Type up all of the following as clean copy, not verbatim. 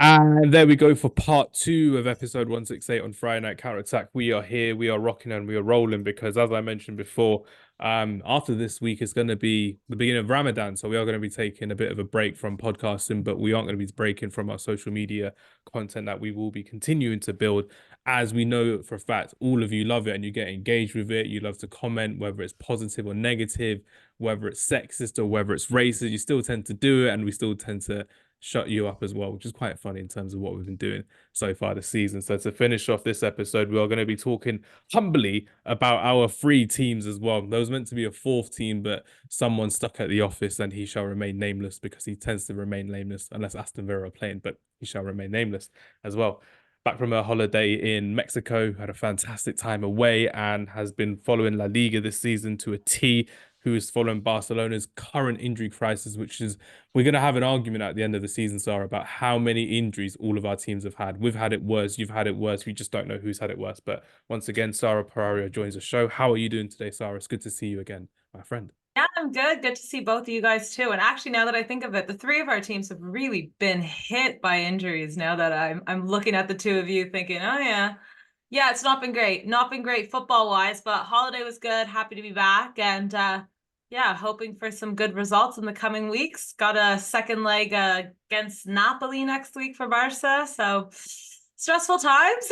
And there we go for part two of episode 168 on Friday Night Counter Attack. We are here, we are rocking and we are rolling because, as I mentioned before, after this week is going to be the beginning of Ramadan. So we are going to be taking a bit of a break from podcasting, but we aren't going to be breaking from our social media content that we will be continuing to build. As we know for a fact, all of you love it and you get engaged with it. You love to comment, whether it's positive or negative, whether it's sexist or whether it's racist. You still tend to do it, and we still tend to shut you up as well, which is quite funny in terms of what we've been doing so far this season. So to finish off this episode, we are going to be talking humbly about our three teams as well. There was meant to be a fourth team, but someone stuck at the office and he shall remain nameless because he tends to remain nameless unless Aston Villa are playing, but he shall remain nameless as well. Back from a holiday in Mexico, had a fantastic time away and has been following La Liga this season to a T, who is following Barcelona's current injury crisis, which is we're going to have an argument at the end of the season, Sarah, about how many injuries all of our teams have had. We've had it worse. You've had it worse. We just don't know who's had it worse. But once again, Sarah Parario joins the show. How are you doing today, Sarah? It's good to see you again, my friend. Yeah, I'm good. Good to see both of you guys too. And actually, now that I think of it, the three of our teams have really been hit by injuries. Now that I'm looking at the two of you, thinking, oh yeah, it's not been great. Not been great football wise, but holiday was good. Happy to be back, and yeah, hoping for some good results in the coming weeks. Got a second leg against Napoli next week for Barca, so stressful times.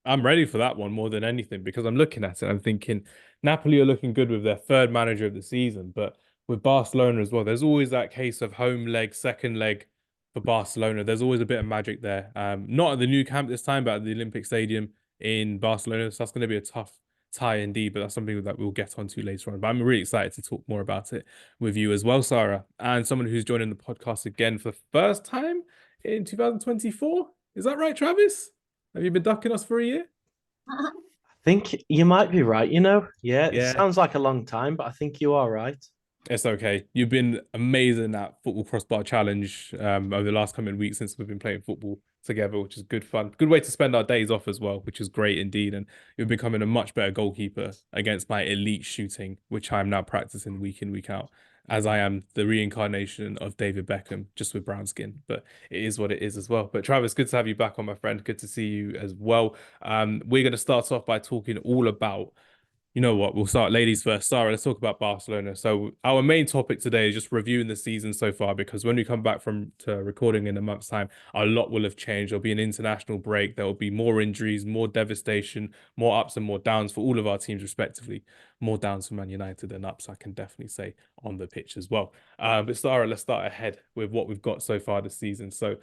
I'm ready for that one more than anything because I'm looking at it. I'm thinking Napoli are looking good with their third manager of the season, but with Barcelona as well, there's always that case of home leg, second leg for Barcelona. There's always a bit of magic there. Not at the new camp this time, but at the Olympic Stadium in Barcelona. So that's going to be a tough tie indeed, but that's something that we'll get onto later on. But I'm really excited to talk more about it with you as well, Sarah, and someone who's joining the podcast again for the first time in 2024. Is that right, Travis? Have you been ducking us for a year? Think you might be right, Yeah, it Yeah, sounds like a long time, but I think you are right. it's okay. You've been amazing at Football Crossbar Challenge over the last coming weeks since we've been playing football together, which is good fun. Good way to spend our days off as well, which is great indeed. And you're becoming a much better goalkeeper against my elite shooting, which I'm now practicing week in, week out, as I am the reincarnation of David Beckham, just with brown skin. But it is what it is as well. But Travis, good to have you back on, my friend. Good to see you as well. We're going to start off by talking all about you know what? We'll start ladies first. Sarah, let's talk about Barcelona. So our main topic today is just reviewing the season so far because when we come back from to recording in a month's time, a lot will have changed. There'll be an international break. There will be more injuries, more devastation, more ups and more downs for all of our teams respectively. More downs for Man United than ups, I can definitely say on the pitch as well. But Sarah, let's start ahead with what we've got so far this season. So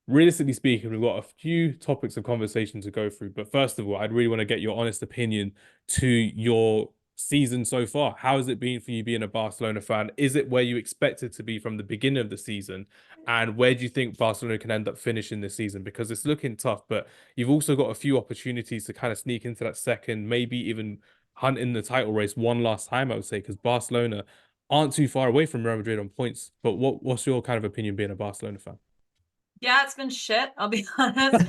realistically speaking, we've got a few topics of conversation to go through. But first of all, I'd really want to get your honest opinion to your season so far. How has it been for you being a Barcelona fan? Is it where you expected to be from the beginning of the season? And where do you think Barcelona can end up finishing this season? Because it's looking tough, but you've also got a few opportunities to kind of sneak into that second, maybe even hunt in the title race one last time, I would say, because Barcelona aren't too far away from Real Madrid on points. But what's your kind of opinion being a Barcelona fan? Yeah, it's been shit, I'll be honest.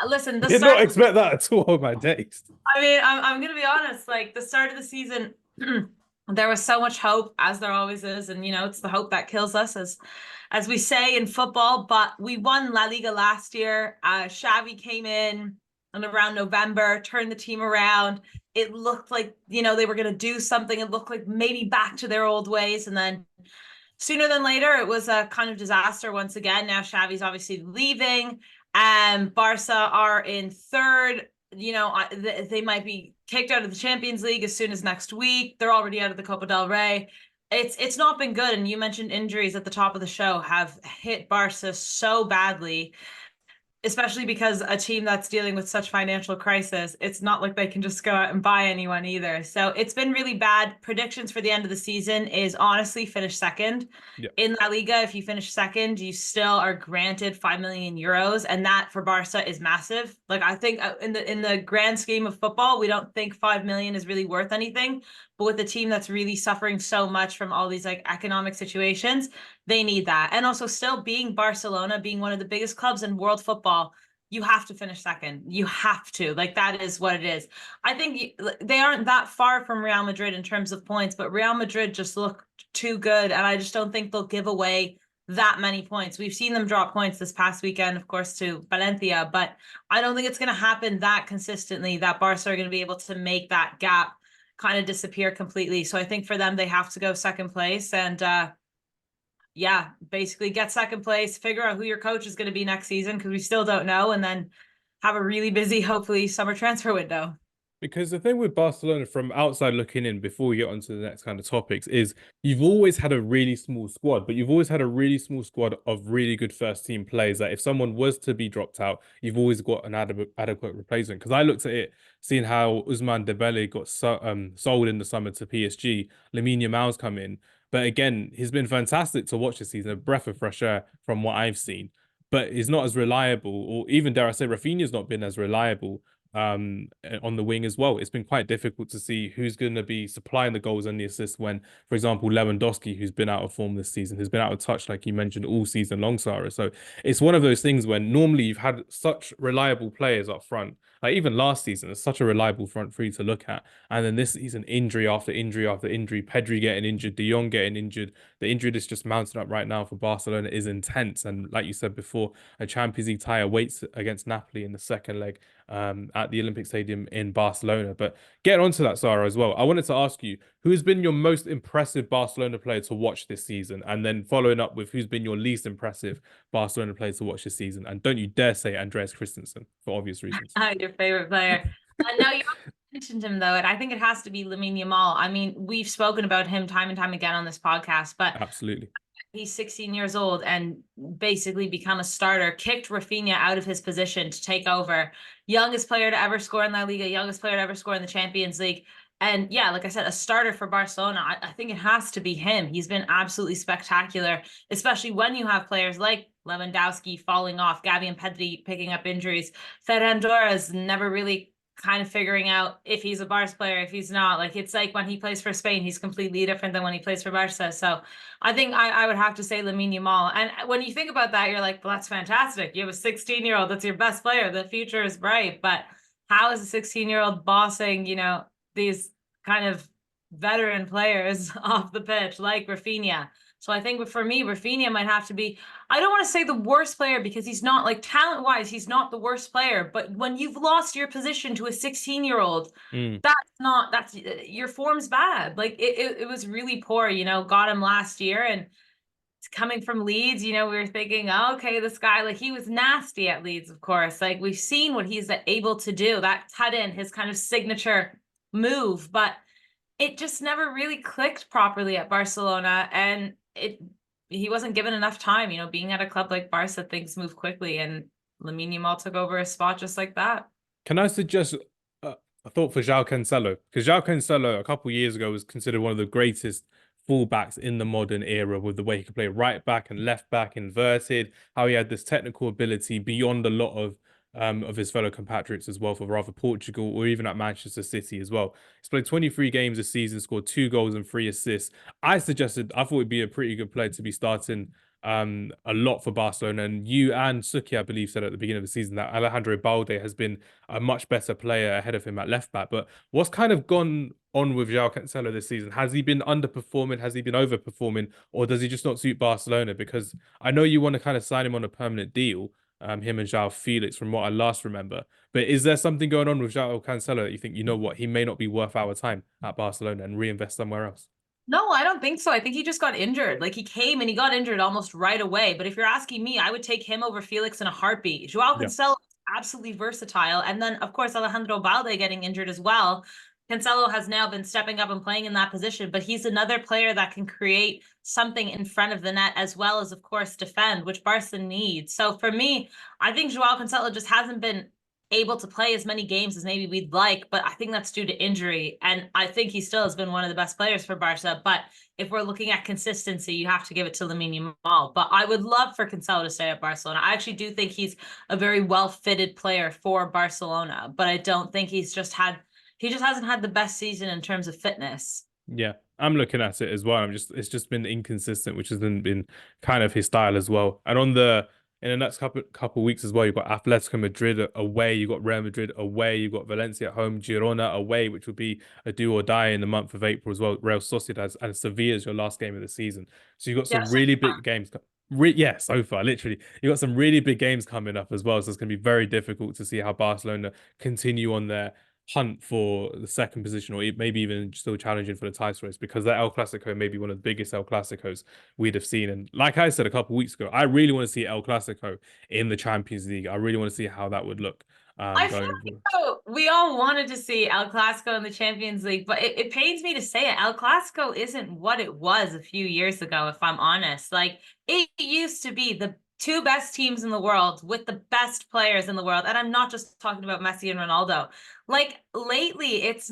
Listen, the Did not start. expect that at all on my days. I mean, I'm gonna be honest. Like the start of the season, there was so much hope, as there always is, and it's the hope that kills us, as we say in football. But we won La Liga last year. Xavi came in around November, turned the team around. It looked like they were gonna do something. It looked like maybe back to their old ways, and then sooner than later, it was a kind of disaster once again. Now Xavi's obviously leaving, and Barca are in third. They might be kicked out of the Champions League as soon as next week. They're already out of the Copa del Rey. It's not been good, and you mentioned injuries at the top of the show have hit Barca so badly, especially because a team that's dealing with such financial crisis, it's not like they can just go out and buy anyone either. So it's been really bad. Predictions for the end of the season is honestly finish second. Yeah. In La Liga, if you finish second, you still are granted 5 million euros, and that for Barca is massive. Like I think in the grand scheme of football, we don't think 5 million is really worth anything. But with a team that's really suffering so much from all these like economic situations, they need that. And also still being Barcelona, being one of the biggest clubs in world football, you have to finish second. You have to. Like that is what it is. I think they aren't that far from Real Madrid in terms of points, but Real Madrid just look too good. And I just don't think they'll give away that many points. We've seen them drop points this past weekend, of course, to Valencia, but I don't think it's going to happen that consistently that Barca are going to be able to make that gap kind of disappear completely. So I think for them, they have to go second place and yeah, basically get second place, figure out who your coach is going to be next season because we still don't know, and then have a really busy, hopefully, summer transfer window. Because the thing with Barcelona from outside looking in, before we get onto the next kind of topics, is you've always had a really small squad, but you've always had a really small squad of really good first team players that if someone was to be dropped out, you've always got an adequate replacement. Because I looked at it, seeing how Ousmane Dembele got sold in the summer to PSG, Lamine Yamal's come in. But again, he's been fantastic to watch this season, a breath of fresh air from what I've seen. But he's not as reliable, or even dare I say, Rafinha's not been as reliable on the wing as well. It's been quite difficult to see who's going to be supplying the goals and the assists when, for example, Lewandowski, who's been out of form this season, has been out of touch, like you mentioned, all season long, Sarah. So it's one of those things when normally you've had such reliable players up front. Like even last season, it's such a reliable front three to look at. And then this season, injury after injury after injury, Pedri getting injured, De Jong getting injured. The injury that's just mounting up right now for Barcelona is intense. And like you said before, a Champions League tie awaits against Napoli in the second leg at the Olympic Stadium in Barcelona. But getting onto that, Sarah, as well, I wanted to ask you, who has been your most impressive Barcelona player to watch this season? And then following up with who's been your least impressive Barcelona player to watch this season? And don't you dare say Andreas Christensen, for obvious reasons. Your favorite player. No, you mentioned him though, and I think it has to be Lamine Yamal. I mean, we've spoken about him time and time again on this podcast, but absolutely, he's 16 years old and basically become a starter, kicked Rafinha out of his position to take over. Youngest player to ever score in La Liga, youngest player to ever score in the Champions League. And yeah, like I said, a starter for Barcelona. I think it has to be him. He's been absolutely spectacular, especially when you have players like Lewandowski falling off, Gavi and Pedri picking up injuries. Ferran Torres never really kind of figuring out if he's a Barca player, if he's not. Like it's like when he plays for Spain, he's completely different than when he plays for Barca. So I think I would have to say Lamine Yamal. And when you think about that, you're like, well, that's fantastic. You have a 16-year-old, that's your best player. The future is bright. But how is a 16-year-old bossing, these kind of veteran players off the pitch like Rafinha? So I think for me, Rafinha might have to be, I don't want to say the worst player because he's not, like, talent-wise, he's not the worst player. But when you've lost your position to a 16-year-old, that's your form's bad. Like it was really poor, got him last year, and it's coming from Leeds, we were thinking, oh, okay, this guy, like, he was nasty at Leeds, of course. Like we've seen what he's able to do, that cut in, his kind of signature move, but it just never really clicked properly at Barcelona, and he wasn't given enough time. Being at a club like Barca, things move quickly, and Lamine Yamal took over a spot just like that. Can I suggest a thought for João Cancelo? Because João Cancelo a couple of years ago was considered one of the greatest fullbacks in the modern era, with the way he could play right back and left back inverted, how he had this technical ability beyond a lot of his fellow compatriots as well, for rather Portugal or even at Manchester City as well. He's played 23 games this season, scored 2 goals and 3 assists. I thought it'd be a pretty good player to be starting a lot for Barcelona. And you and Suki, I believe, said at the beginning of the season that Alejandro Balde has been a much better player ahead of him at left back. But what's kind of gone on with João Cancelo this season? Has he been underperforming? Has he been overperforming? Or does he just not suit Barcelona? Because I know you want to kind of sign him on a permanent deal, him and João Felix, from what I last remember. But is there something going on with João Cancelo that you think, he may not be worth our time at Barcelona and reinvest somewhere else? No, I don't think so. I think he just got injured. Like, he came and he got injured almost right away. But if you're asking me, I would take him over Felix in a heartbeat. João Cancelo is absolutely versatile. And then, of course, Alejandro Balde getting injured as well. Cancelo has now been stepping up and playing in that position, but he's another player that can create something in front of the net, as well as, of course, defend, which Barca needs. So for me, I think João Cancelo just hasn't been able to play as many games as maybe we'd like, but I think that's due to injury. And I think he still has been one of the best players for Barca. But if we're looking at consistency, you have to give it to Lamine Yamal. But I would love for Cancelo to stay at Barcelona. I actually do think he's a very well-fitted player for Barcelona, but I don't think he just hasn't had the best season in terms of fitness. Yeah, I'm looking at it as well. It's just been inconsistent, which has been kind of his style as well. And in the next couple weeks as well, you've got Atletico Madrid away, you've got Real Madrid away, you've got Valencia at home, Girona away, which would be a do or die in the month of April as well. Real Sociedad and Sevilla is your last game of the season. So you've got some really big games. Yeah, so far, literally, you got some really big games coming up as well, so it's going to be very difficult to see how Barcelona continue on their hunt for the second position, or maybe even still challenging for the title race, because that El Clasico may be one of the biggest El Clasicos we'd have seen. And like I said a couple of weeks ago, I really want to see El Clasico in the Champions League. I really want to see how that would look I feel going like forward. we all wanted to see El Clasico in the Champions League, but it pains me to say it. El Clasico isn't what it was a few years ago, if I'm honest. Like, it used to be the two best teams in the world with the best players in the world. And I'm not just talking about Messi and Ronaldo. Like, lately, it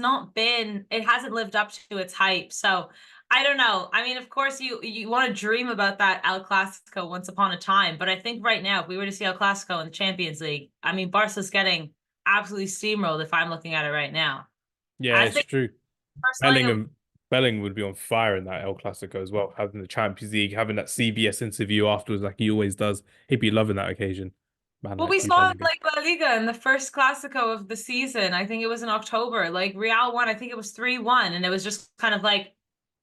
hasn't lived up to its hype. So I don't know. I mean, of course, you want to dream about that El Clasico once upon a time, but I think right now, if we were to see El Clasico in the Champions League, I mean, Barca's getting absolutely steamrolled if I'm looking at it right now. Yeah, I it's think true. personally, Bellingham would be on fire in that El Clasico as well, having the Champions League, having that CBS interview afterwards, like he always does. He'd be loving that occasion. Man, well, like we Jude saw it Bellingham. like La Liga in the first Clasico of the season. I think it was in October. Like Real won, I think it was 3-1, and it was just kind of like,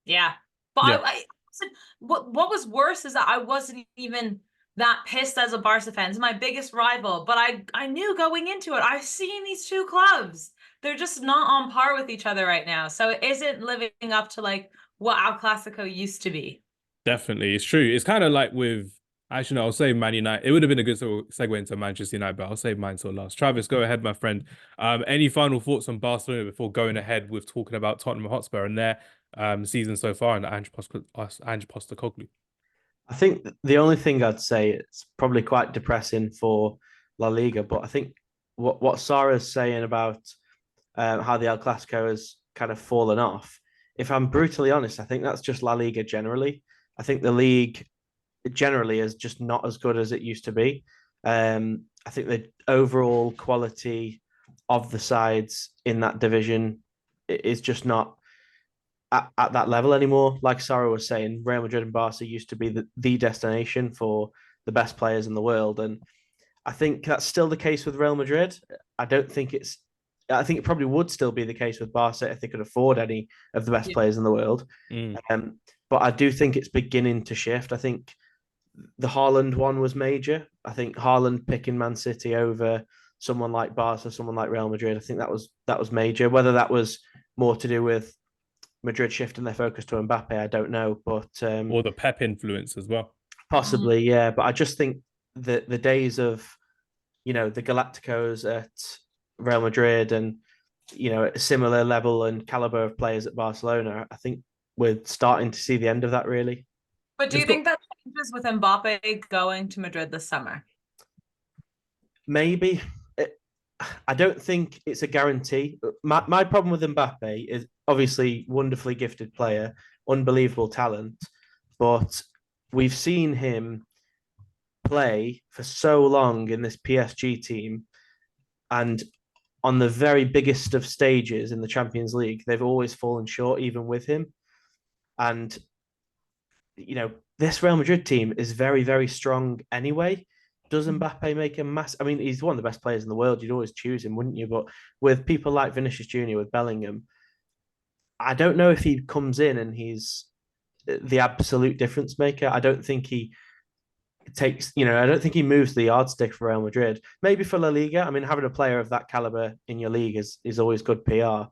yeah. But Yeah, what was worse is that I wasn't even that pissed as a Barca fan. It's my biggest rival, but I knew going into it, I've seen these two clubs. They're just not on par with each other right now. So it isn't living up to like what El Clasico used to be. definitely. It's true. It's kind of like with, actually, no, I'll say Man United. It would have been a good sort of segue into Manchester United, but I'll save mine till last. Travis, go ahead, my friend. Any final thoughts on Barcelona before going ahead with talking about Tottenham Hotspur and their season so far and Ange Postecoglou? I think the only thing I'd say it's probably quite depressing for La Liga, but I think what Sarah's saying about how the El Clasico has kind of fallen off. If I'm brutally honest, I think that's just La Liga generally. I think the league generally is just not as good as it used to be. I think the overall quality of the sides in that division is just not at that level anymore. Like Sarah was saying, Real Madrid and Barca used to be the destination for the best players in the world. And I think that's still the case with Real Madrid. I don't think it's, I think it probably would still be the case with Barca if they could afford any of the best Yeah. players in the world. Mm. But I do think it's beginning to shift. I think the Haaland one was major. I think Haaland picking Man City over someone like Barca, someone like Real Madrid, I think that was major. Whether that was more to do with Madrid shifting their focus to Mbappe, I don't know, but Or the Pep influence as well. possibly, yeah. But I just think the days of the Galacticos at Real Madrid and a similar level and caliber of players at Barcelona, I think we're starting to see the end of that. Really, But do It's you got think that changes with Mbappe going to Madrid this summer? maybe. I don't think it's a guarantee. My problem with Mbappe is obviously wonderfully gifted player, unbelievable talent, but we've seen him play for so long in this PSG team, and on the very biggest of stages in the Champions League, they've always fallen short, even with him. And this Real Madrid team is very, very strong anyway. Does Mbappe make a mass? I mean, he's one of the best players in the world. You'd always choose him, wouldn't you? But with people like Vinicius Junior, with Bellingham, I don't know if he comes in and he's the absolute difference maker. I don't think he I don't think he moves the yardstick for Real Madrid. Maybe for La Liga. I mean, having a player of that caliber in your league is always good PR.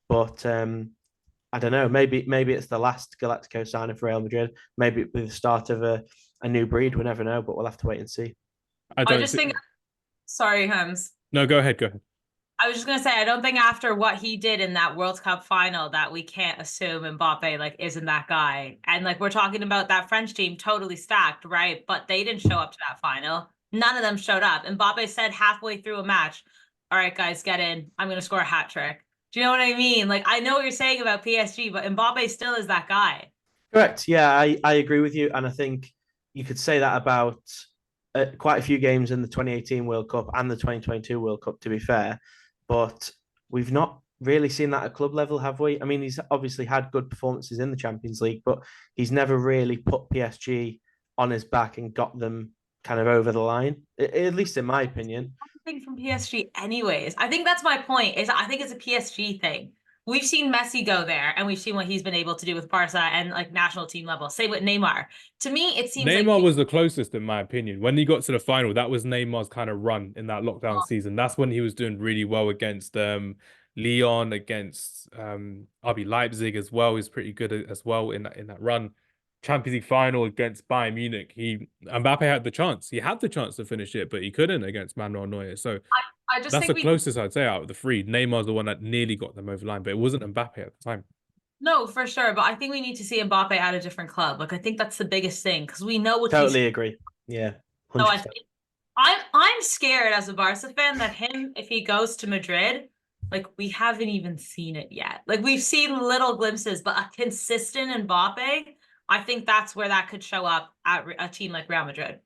But I don't know. Maybe it's the last Galactico signing for Real Madrid. Maybe it'll be the start of a new breed. We never know, but we'll have to wait and see. I I don't just think. think, sorry, Hums. No, go ahead. Go ahead. I was just gonna say, I don't think after what he did in that World Cup final that we can't assume Mbappe like isn't that guy. And like we're talking about that French team totally stacked, right? But they didn't show up to that final. None of them showed up. Mbappe said halfway through a match, "All right, guys, get in. I'm gonna score a hat trick." Do you know what I mean? Like I know what you're saying about PSG, but Mbappe still is that guy. Correct. Yeah, I agree with you, and I think you could say that about quite a few games in the 2018 World Cup and the 2022 World Cup. To be fair, but we've not really seen that at club level, have we? I mean, he's obviously had good performances in the Champions League, but he's never really put PSG on his back and got them kind of over the line, at least in my opinion. Thing from PSG anyways. I think that's my point is I think it's a PSG thing. we've seen Messi go there, and we've seen what he's been able to do with Barca and like national team level. Same with Neymar. To me, it seems like Neymar was the closest, in my opinion. When he got to the final, that was Neymar's kind of run in that lockdown season. That's when he was doing really well against Lyon, against RB Leipzig as well. He's pretty good as well in that run. Champions League final against Bayern Munich. Mbappe had the chance. He had the chance to finish it, but he couldn't against Manuel Neuer. So I just that's think the closest I'd say out of the three. Neymar's the one that nearly got them over the line, but it wasn't Mbappe at the time. No, for sure. But I think we need to see Mbappe at a different club. Like, I think that's the biggest thing because we know what Totally agree. Yeah. 100%. So I think I'm scared as a Barca fan that if he goes to Madrid, like we haven't even seen it yet. Like we've seen little glimpses, but a consistent Mbappe, I think that's where that could show up at a team like Real Madrid.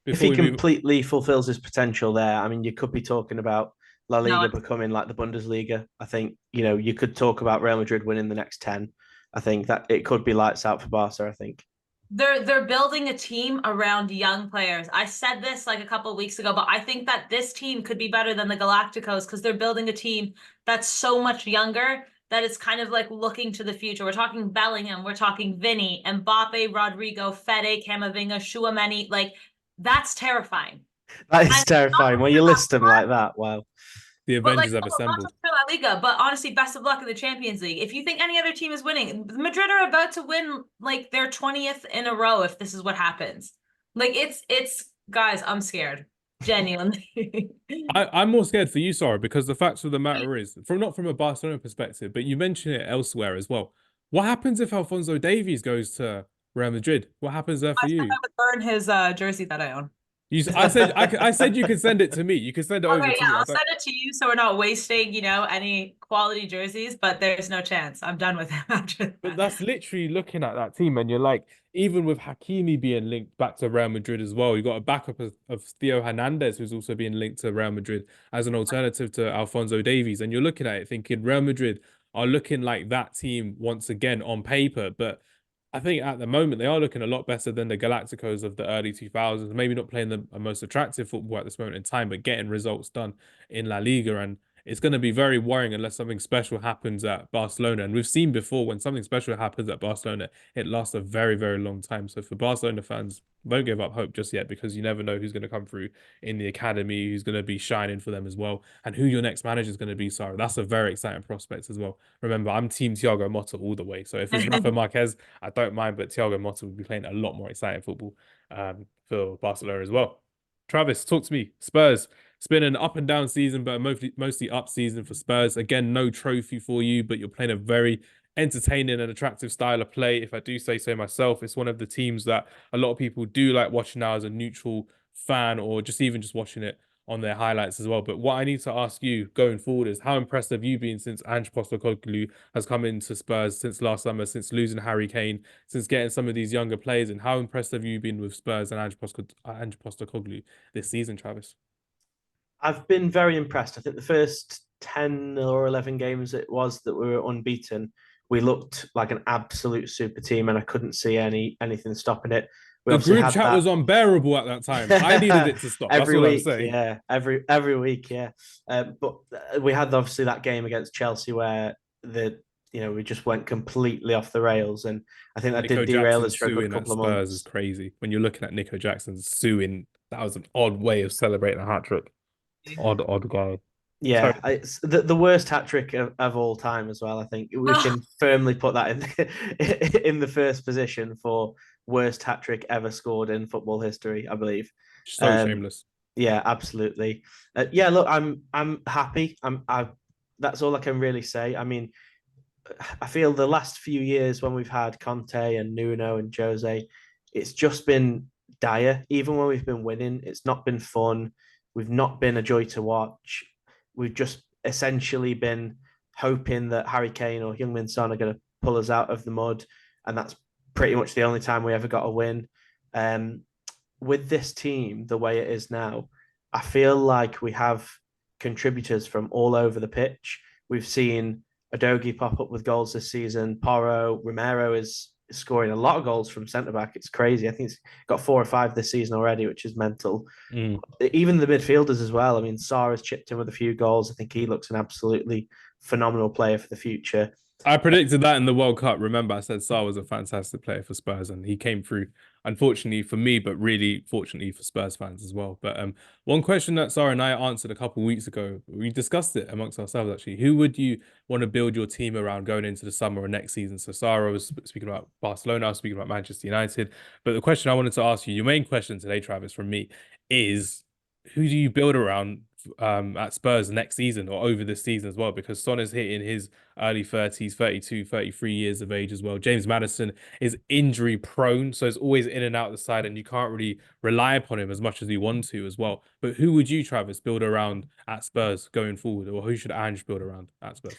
If he completely fulfills his potential there, I mean, you could be talking about La Liga becoming like the Bundesliga. I think, you could talk about Real Madrid winning the next 10. I think that it could be lights out for Barca, I think. They're building a team around young players. I said this like a couple of weeks ago, but I think that this team could be better than the Galacticos because they're building a team that's so much younger that it's kind of like looking to the future. We're talking Bellingham, we're talking Vinny, Mbappe, Rodrigo, Fede, Camavinga, Tchouaméni. Like, that's terrifying. That is terrifying. When you list them like that, wow. The Avengers have assembled. Not just for La Liga, but honestly, best of luck in the Champions League. If you think any other team is winning, Madrid are about to win like their 20th in a row if this is what happens. Like it's guys, I'm scared. Genuinely. I'm more scared for you, Sarah, because the fact of the matter is, not from a Barcelona perspective, but you mentioned it elsewhere as well. What happens if Alphonso Davies goes to Real Madrid? What happens there for you? I would burn his jersey that I own. I said you could send it to me. You can send it over to me. I'll send it to you so we're not wasting, any quality jerseys, but there's no chance. I'm done with him after that. But that's literally looking at that team, and you're like, even with Hakimi being linked back to Real Madrid as well, you got a backup of Theo Hernandez, who's also being linked to Real Madrid as an alternative to Alphonso Davies. And you're looking at it thinking Real Madrid are looking like that team once again on paper, but I think at the moment they are looking a lot better than the Galacticos of the early 2000s. Maybe not playing the most attractive football at this moment in time, but getting results done in La Liga. And it's going to be very worrying unless something special happens at Barcelona. And we've seen before when something special happens at Barcelona, it lasts a very, very long time. So for Barcelona fans, don't give up hope just yet because you never know who's going to come through in the academy, who's going to be shining for them as well, and who your next manager is going to be, Sarah. That's a very exciting prospect as well. Remember, I'm team Thiago Motta all the way. So if it's Rafa Marquez, I don't mind, but Thiago Motta will be playing a lot more exciting football for Barcelona as well. Travis, talk to me. Spurs. It's been an up and down season, but a mostly up season for Spurs. Again, no trophy for you, but you're playing a very entertaining and attractive style of play. If I do say so myself, it's one of the teams that a lot of people do like watching now as a neutral fan or just watching it on their highlights as well. But what I need to ask you going forward is how impressed have you been since Ange Postecoglou has come into Spurs since last summer, since losing Harry Kane, since getting some of these younger players, and how impressed have you been with Spurs and Ange Postecoglou this season, Travis? I've been very impressed. I think the first 10 or 11 games it was that we were unbeaten, we looked like an absolute super team, and I couldn't see anything stopping it. The group chat was unbearable at that time. I needed it to stop. Every That's all week, I'm saying. yeah, every week, yeah. But we had obviously that game against Chelsea where we just went completely off the rails, and I think that Nico did derail us Jackson for a good couple of months. Spurs is crazy. When you're looking at Nico Jackson suing, that was an odd way of celebrating a hat trick. Odd guy. Yeah, it's the worst hat trick of all time as well. I think we can firmly put that in the first position for worst hat trick ever scored in football history, I believe. So shameless. Yeah, absolutely. Yeah, look, I'm happy. That's all I can really say. I mean, I feel the last few years when we've had Conte and Nuno and Jose, it's just been dire. Even when we've been winning, it's not been fun. We've not been a joy to watch. We've just essentially been hoping that Harry Kane or Heung-min Son are going to pull us out of the mud, and that's pretty much the only time we ever got a win. With this team, the way it is now, I feel like we have contributors from all over the pitch. We've seen Udogie pop up with goals this season. Porro, Romero is scoring a lot of goals from centre-back. It's crazy. I think he's got 4 or 5 this season already, which is mental. Even the midfielders as well. I mean, Sarr has chipped in with a few goals. I think he looks an absolutely phenomenal player for the future. I predicted that in the World Cup. Remember, I said Sarr was a fantastic player for Spurs, and he came through. Unfortunately for me, but really fortunately for Spurs fans as well. But one question that Sarah and I answered a couple of weeks ago, we discussed it amongst ourselves actually. Who would you want to build your team around going into the summer or next season? So Sarah was speaking about Barcelona, I was speaking about Manchester United. But the question I wanted to ask you, your main question today, Travis, from me, is who do you build around at Spurs next season or over this season as well? Because Son is hitting his early 30s, 32, 33 years of age as well. James Maddison is injury prone, so he's always in and out the side, and you can't really rely upon him as much as you want to as well. But who would you, Travis, build around at Spurs going forward, or who should Ange build around at Spurs?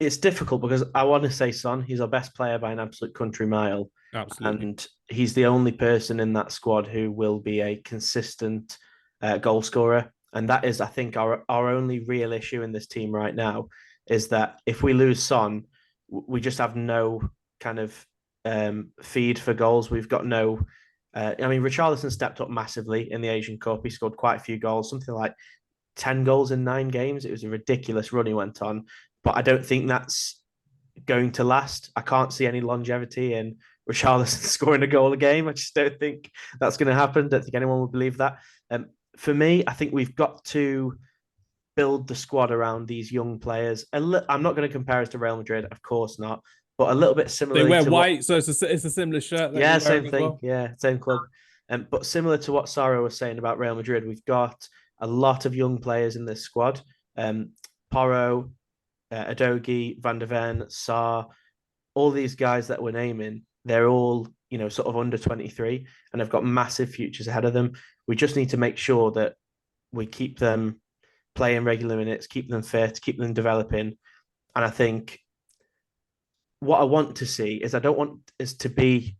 It's difficult because I want to say Son. He's our best player by an absolute country mile. Absolutely. And he's the only person in that squad who will be a consistent goal scorer. And that is, I think, our only real issue in this team right now is that if we lose Son, we just have no kind of feed for goals. We've got no. I mean, Richarlison stepped up massively in the Asian Cup. He scored quite a few goals, something like 10 goals in 9 games. It was a ridiculous run he went on. But I don't think that's going to last. I can't see any longevity in Richarlison scoring a goal a game. I just don't think that's going to happen. Don't think anyone would believe that. For me, I think we've got to build the squad around these young players. I'm not going to compare us to Real Madrid, of course not, but a little bit similar. They wear white, so it's a similar shirt. Yeah, same thing. Well. Yeah, same club. But similar to what Sarah was saying about Real Madrid, we've got a lot of young players in this squad. Porro, Adogi, Van der Ven, Sarr, all these guys that we're naming, they're all, sort of under 23 and have got massive futures ahead of them. We just need to make sure that we keep them playing regular minutes, keep them fit, keep them developing. And I think what I want to see is I don't want us to be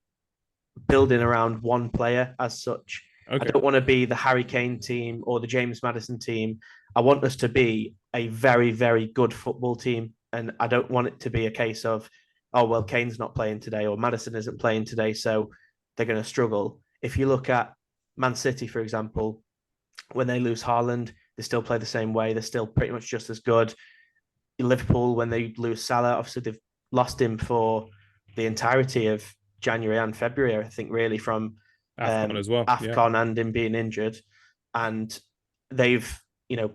building around one player as such. Okay. I don't want to be the Harry Kane team or the James Maddison team. I want us to be a very, very good football team. And I don't want it to be a case of, oh, well, Kane's not playing today or Maddison isn't playing today, so they're going to struggle. If you look at Man City, for example, when they lose Haaland, they still play the same way. They're still pretty much just as good. Liverpool, when they lose Salah, obviously they've lost him for the entirety of January and February, I think, really, from AFCON as well. AFCON and him being injured. And they've,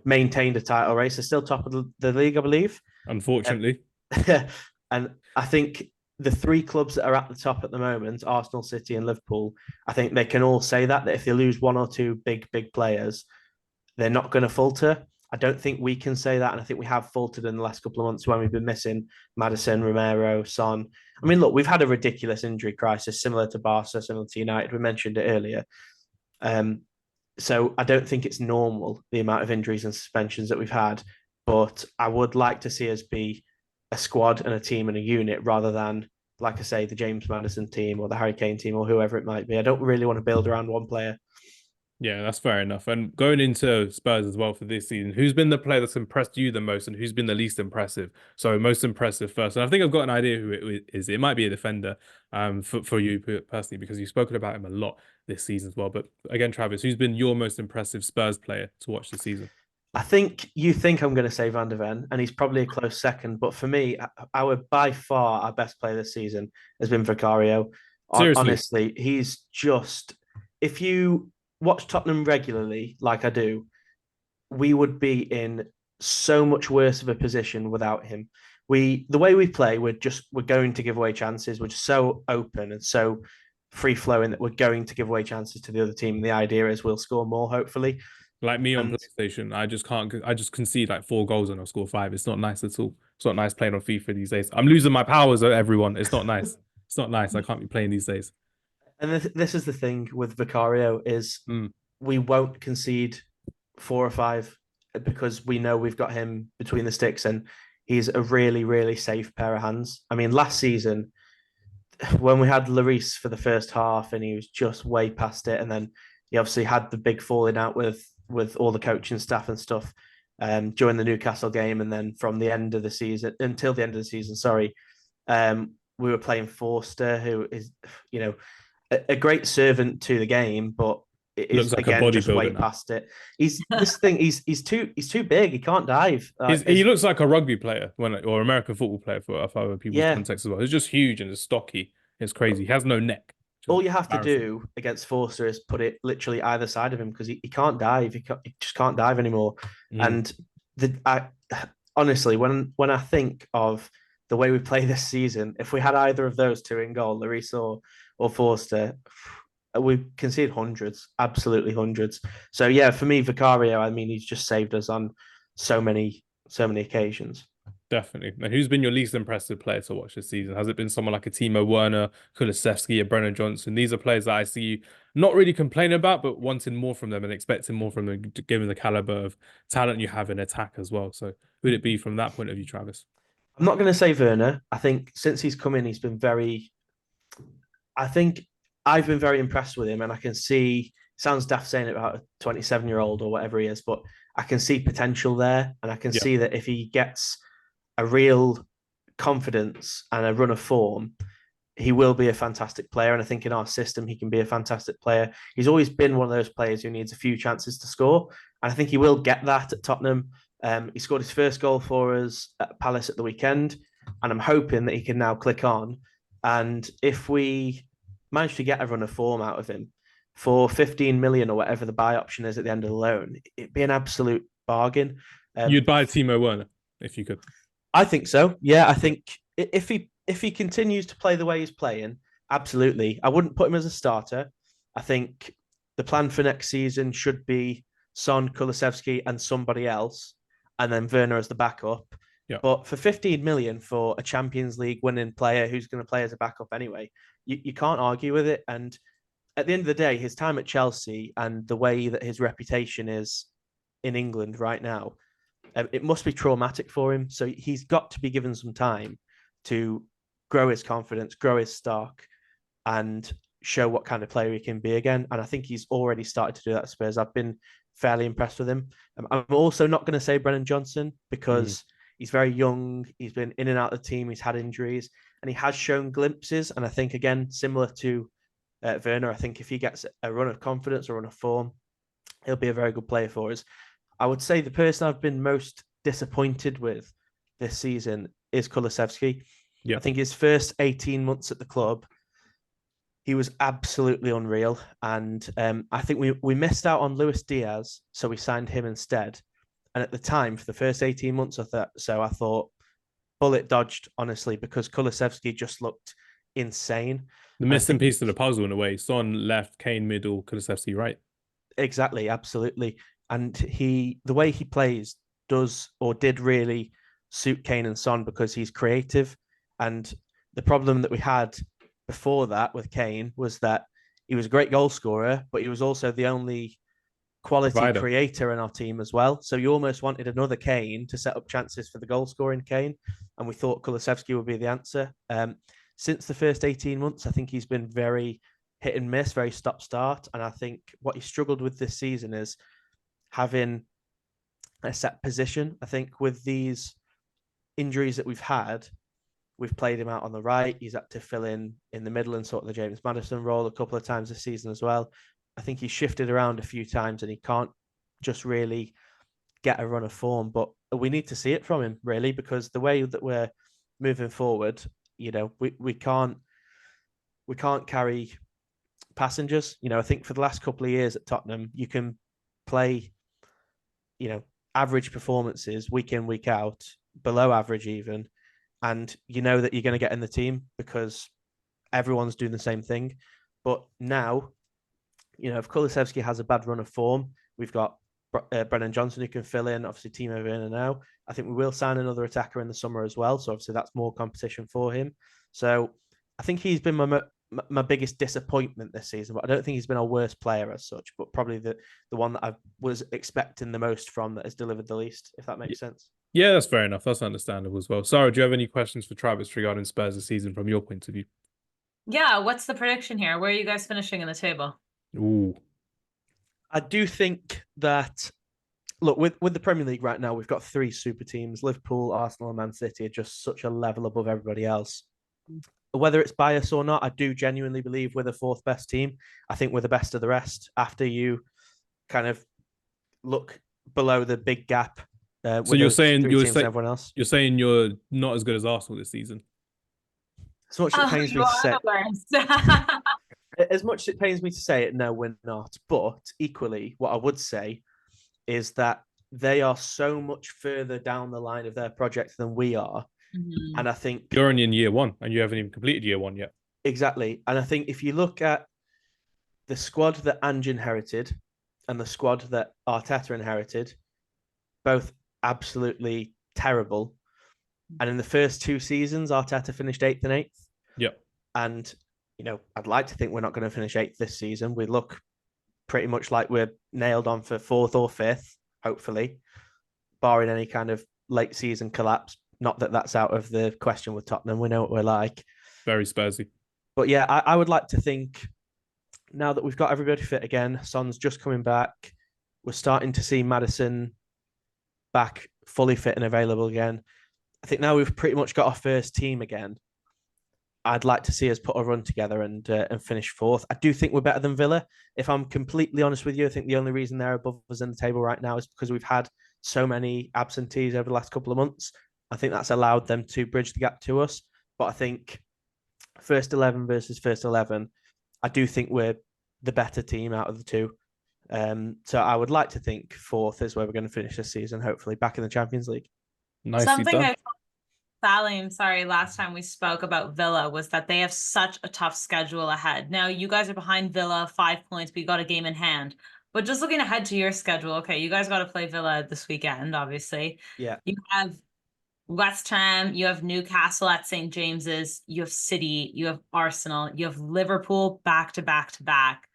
maintained a title race. They're still top of the league, I believe. Unfortunately. And I think the three clubs that are at the top at the moment, Arsenal, City and Liverpool, I think they can all say that if they lose one or two big players, they're not going to falter. I don't think we can say that. And I think we have faltered in the last couple of months when we've been missing Maddison, Romero, Son. I mean, look, we've had a ridiculous injury crisis similar to Barca, similar to United. We mentioned it earlier. So I don't think it's normal, the amount of injuries and suspensions that we've had. But I would like to see us be a squad and a team and a unit rather than, like I say, the James Maddison team or the Harry Kane team or whoever it might be. I don't really want to build around one player. Yeah, that's fair enough. And going into Spurs as well for this season, who's been the player that's impressed you the most and who's been the least impressive? So most impressive first. And I think I've got an idea who it is. It might be a defender for you personally, because you've spoken about him a lot this season as well. But again, Travis, who's been your most impressive Spurs player to watch this season? I think you think I'm going to say Van der Ven, and he's probably a close second. But for me, by far our best player this season has been Vicario. Seriously? Honestly, he's just, if you watch Tottenham regularly, like I do, we would be in so much worse of a position without him. The way we play, we're going to give away chances. We're just so open and so free flowing that we're going to give away chances to the other team. And the idea is we'll score more, hopefully. Like me on PlayStation, I just concede like 4 goals and I'll score 5. It's not nice at all. It's not nice playing on FIFA these days. I'm losing my powers, everyone. It's not nice. It's not nice. I can't be playing these days. And this is the thing with Vicario is we won't concede 4 or 5 because we know we've got him between the sticks and he's a really, really safe pair of hands. I mean, last season, when we had Lloris for the first half and he was just way past it, and then he obviously had the big falling out with all the coaching staff and stuff during the Newcastle game, and then from the end of the season until the end of the season, we were playing Forster, who is, a great servant to the game, but it Looks is like a again just way bodybuilder now. past it. He's too big. He can't dive. He looks like a rugby player or American football player for other people's Yeah. context as well. He's just huge and stocky. It's crazy. He has no neck. All you have to do against Forster is put it literally either side of him because he can't dive. He just can't dive anymore. And honestly, when I think of the way we play this season, if we had either of those two in goal, Lloris or Forster, we conceded hundreds, absolutely hundreds. So yeah, for me, Vicario, I mean, he's just saved us on so many occasions. Definitely. And who's been your least impressive player to watch this season? Has it been someone like a Timo Werner, Kulusevski, or Brennan Johnson? These are players that I see you not really complaining about, but wanting more from them and expecting more from them, given the caliber of talent you have in attack as well. So who'd it be from that point of view, Travis? I'm not going to say Werner. I think since he's come in, he's been very. I think I've been very impressed with him, and I can see. Sounds daft saying it about a 27-year-old or whatever he is, but I can see potential there, and I can see that if he gets a real confidence and a run of form, he will be a fantastic player. And I think in our system, he can be a fantastic player. He's always been one of those players who needs a few chances to score. And I think he will get that at Tottenham. He scored his first goal for us at Palace at the weekend. And I'm hoping that he can now click on. And if we manage to get a run of form out of him for 15 million or whatever the buy option is at the end of the loan, it'd be an absolute bargain. You'd buy Timo Werner if you could. I think so. Yeah, I think if he continues to play the way he's playing, absolutely. I wouldn't put him as a starter. I think the plan for next season should be Son, Kulusevski, and somebody else, and then Werner as the backup. Yeah. But for 15 million for a Champions League winning player who's going to play as a backup anyway, you can't argue with it. And at the end of the day, his time at Chelsea and the way that his reputation is in England right now, it must be traumatic for him. So he's got to be given some time to grow his confidence, grow his stock, and show what kind of player he can be again. And I think he's already started to do that at Spurs. I've been fairly impressed with him. I'm also not going to say Brennan Johnson because he's very young. He's been in and out of the team. He's had injuries and he has shown glimpses. And I think, again, similar to Werner, I think if he gets a run of confidence or run of form, he'll be a very good player for us. I would say the person I've been most disappointed with this season is Kulusevski. I think his first 18 months at the club, he was absolutely unreal. And I think we missed out on Luis Diaz, so we signed him instead. And at the time, for the first 18 months of that, so I thought, bullet dodged, honestly, because Kulusevski just looked insane. The missing piece of the puzzle in a way. Son left, Kane middle, Kulusevski right. Exactly, absolutely. And the way he plays did really suit Kane and Son because he's creative. And the problem that we had before that with Kane was that he was a great goal scorer, but he was also the only quality creator in our team as well. So you almost wanted another Kane to set up chances for the goal scoring Kane. And we thought Kulusevski would be the answer. Since the first 18 months, I think he's been very hit and miss, very stop-start. And I think what he struggled with this season is having a set position. I think with these injuries that we've had, we've played him out on the right. He's had to fill in the middle and sort of the James Maddison role a couple of times this season as well. I think he's shifted around a few times and he can't just really get a run of form. But we need to see it from him, really, because the way that we're moving forward, we can't carry passengers. I think for the last couple of years at Tottenham, you can play, average performances week in, week out, below average even, and you know that you're going to get in the team because everyone's doing the same thing. But now, if Kulusevski has a bad run of form, we've got Brennan Johnson who can fill in, obviously Timo Werner now. I think we will sign another attacker in the summer as well. So obviously that's more competition for him. So I think he's been my biggest disappointment this season, but I don't think he's been our worst player as such, but probably the one that I was expecting the most from that has delivered the least, if that makes sense. Yeah, that's fair enough. That's understandable as well. Sarah, do you have any questions for Travis regarding Spurs this season from your point of view? Yeah, what's the prediction here? Where are you guys finishing in the table? Ooh. I do think that, look, with the Premier League right now, we've got three super teams. Liverpool, Arsenal, and Man City are just such a level above everybody else. whether it's bias or not, I do genuinely believe we're the fourth best team. I think we're the best of the rest. After you kind of look below the big gap So with those three teams and everyone else. you're saying you're not as good as Arsenal this season. As much as it pains you me to are say, the worst. as much as it pains me to say it, no, we're not. But equally, what I would say is that they are so much further down the line of their project than we are. Mhm. And I think You're only in year one, and you haven't even completed year one yet. exactly. And I think if you look at the squad that Ange inherited and the squad that Arteta inherited, both absolutely terrible. And in the first two seasons, Arteta finished 8th and 8th. Yep. And, I'd like to think we're not going to finish 8th this season. We look pretty much like we're nailed on for 4th or 5th, hopefully, barring any kind of late season collapse. Not that that's out of the question with Tottenham. We know what we're like. Very Spursy. But yeah, I would like to think now that we've got everybody fit again, Son's just coming back. We're starting to see Maddison back fully fit and available again. I think now we've pretty much got our first team again. I'd like to see us put a run together and finish 4th. I do think we're better than Villa. If I'm completely honest with you, I think the only reason they're above us in the table right now is because we've had so many absentees over the last couple of months. I think that's allowed them to bridge the gap to us. But I think first 11 versus first 11, I do think we're the better team out of the two. So I would like to think 4th is where we're going to finish this season, hopefully back in the Champions League. Nicely Something done. I told Sally, sorry, last time we spoke about Villa was that they have such a tough schedule ahead. Now, you guys are behind Villa, 5 points, but you got a game in hand. But just looking ahead to your schedule, okay, you guys got to play Villa this weekend, obviously. Yeah. You have West Ham, you have Newcastle at St. James's, you have City, you have Arsenal, you have Liverpool back to back to back.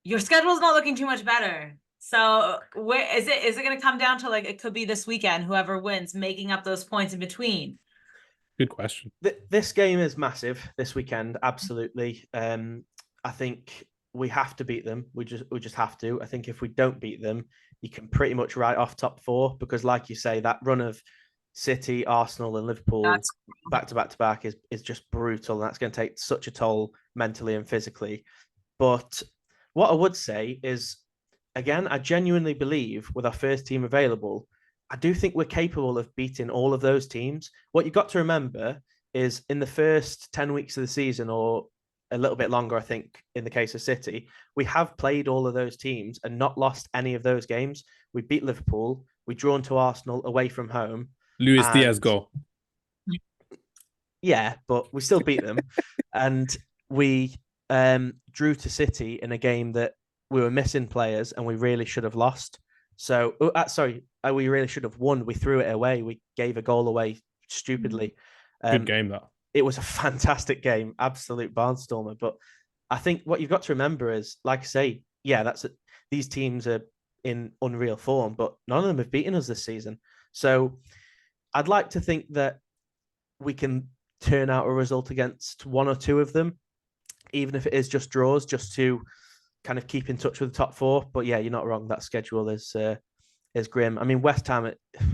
Your schedule's not looking too much better. So where is it going to come down to, like, it could be this weekend, whoever wins, making up those points in between? Good question. This game is massive this weekend, absolutely. I think we have to beat them. We just have to. I think if we don't beat them, you can pretty much write off top 4 because, like you say, that run of City, Arsenal, and Liverpool back to back is just brutal, and that's going to take such a toll mentally and physically. But what I would say is, again, I genuinely believe with our first team available, I do think we're capable of beating all of those teams. What you've got to remember is in the first 10 weeks of the season, or a little bit longer, I think, in the case of City, we have played all of those teams and not lost any of those games. We beat Liverpool, we drawn to Arsenal away from home. Luis Diaz goal. Yeah, but we still beat them. And we drew to City in a game that we were missing players and we really should have lost. So, we really should have won. We threw it away. We gave a goal away stupidly. Good game, that. It was a fantastic game, absolute barnstormer. But I think what you've got to remember is, like I say, yeah, these teams are in unreal form, but none of them have beaten us this season. So I'd like to think that we can turn out a result against one or two of them, even if it is just draws, just to kind of keep in touch with the top 4. But yeah, you're not wrong. That schedule is grim. I mean, West Ham,